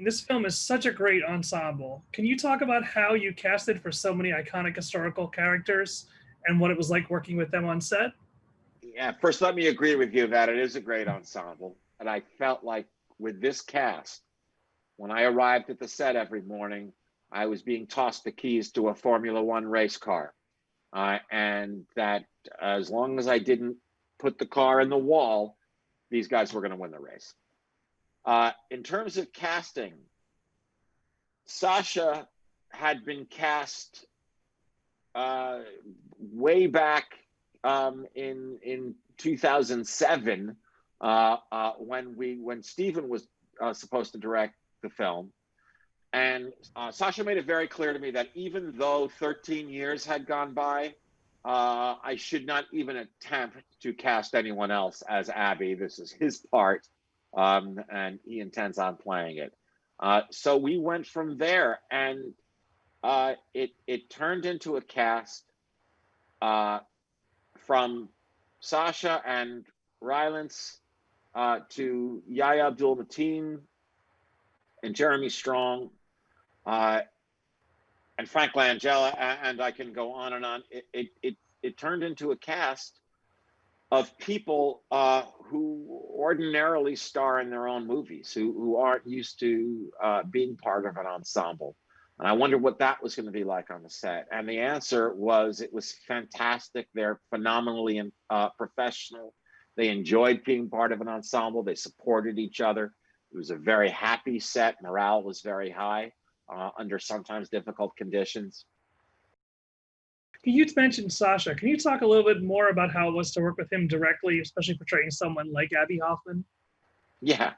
This film is such a great ensemble. Can you talk about how you casted for so many iconic historical characters and what it was like working with them on set? Yeah, first, let me agree with you that it is a great ensemble. And I felt like with this cast, when I arrived at the set every morning, I was being tossed the keys to a Formula One race car. And that as long as I didn't put the car in the wall, these guys were going to win the race. In terms of casting, Sasha had been cast way back in 2007 when Stephen was supposed to direct the film. And Sasha made it very clear to me that even though 13 years had gone by, I should not even attempt to cast anyone else as Abby. This is his part, and he intends on playing it. So we went from there, and it turned into a cast from Sasha and Rylance to Yahya Abdul-Mateen and Jeremy Strong, and Frank Langella, and I can go on and on. It turned into a cast of people who ordinarily star in their own movies, who aren't used to being part of an ensemble. And I wondered what that was going to be like on the set. And the answer was, it was fantastic. They're phenomenally professional. They enjoyed being part of an ensemble. They supported each other. It was a very happy set. Morale was very high under sometimes difficult conditions. You mentioned Sasha. Can you talk a little bit more about how it was to work with him directly, especially portraying someone like Abby Hoffman? Yeah.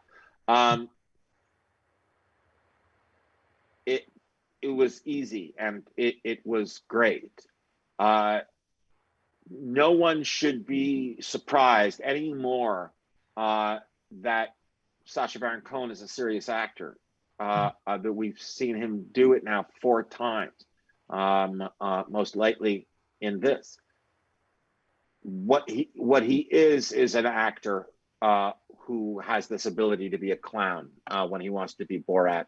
It was easy, and it was great. No one should be surprised anymore that Sacha Baron Cohen is a serious actor. That we've seen him do it now 4 times, most lately in this. What he is an actor who has this ability to be a clown when he wants to be Borat,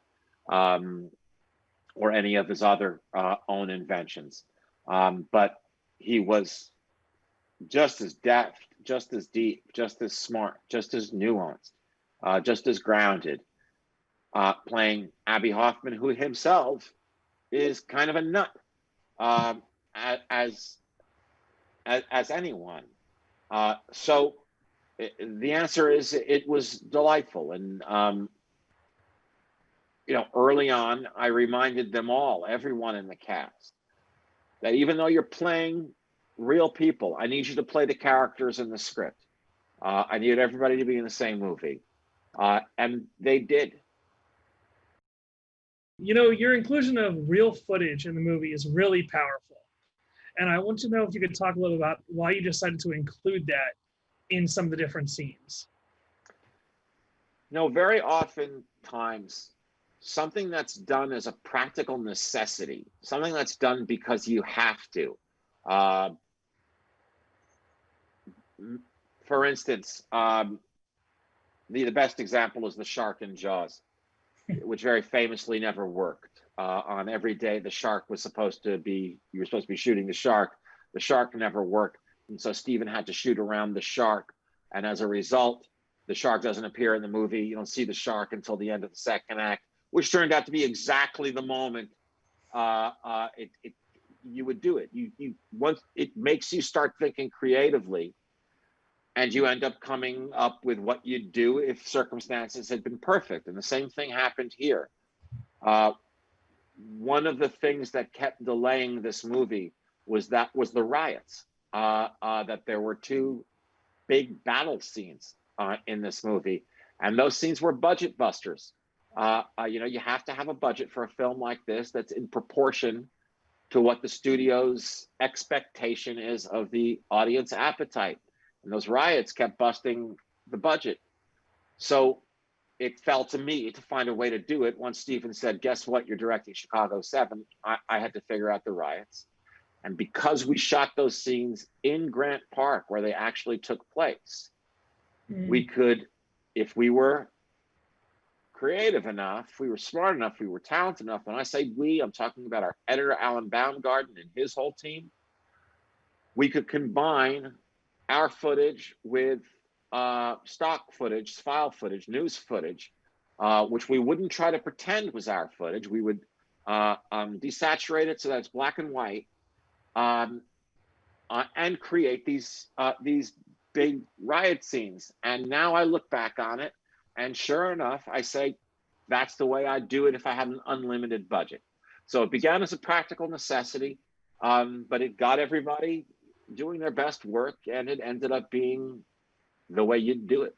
or any of his other own inventions. But he was just as deft, just as deep, just as smart, just as nuanced, just as grounded, playing Abby Hoffman, who himself is kind of a nut, as anyone. So the answer is, it was delightful. And early on, I reminded them all, everyone in the cast, that even though you're playing real people, I need you to play the characters in the script. I need everybody to be in the same movie. And they did. Your inclusion of real footage in the movie is really powerful. And I want to know if you could talk a little about why you decided to include that in some of the different scenes. Very often times, something that's done as a practical necessity, something that's done because you have to. For instance, the best example is the shark in Jaws, which very famously never worked. On every day the shark was supposed to be, you were supposed to be shooting the shark never worked. And so Stephen had to shoot around the shark. And as a result, the shark doesn't appear in the movie. You don't see the shark until the end of the second act, which turned out to be exactly the moment you would do it. Once it makes you start thinking creatively, and you end up coming up with what you'd do if circumstances had been perfect. And the same thing happened here. One of the things that kept delaying this movie was the riots. That there were 2 big battle scenes in this movie, and those scenes were budget busters. You have to have a budget for a film like this that's in proportion to what the studio's expectation is of the audience appetite. And those riots kept busting the budget. So it fell to me to find a way to do it. Once Stephen said, guess what, you're directing Chicago 7, I had to figure out the riots. And because we shot those scenes in Grant Park, where they actually took place, we could, if we were creative enough, we were smart enough, we were talented enough. When I say we, I'm talking about our editor, Alan Baumgarten, and his whole team. We could combine our footage with stock footage, file footage, news footage, which we wouldn't try to pretend was our footage. We would desaturate it so that it's black and white, and create these big riot scenes. And now I look back on it, and sure enough, I say, that's the way I'd do it if I had an unlimited budget. So it began as a practical necessity, but it got everybody doing their best work, and it ended up being the way you'd do it.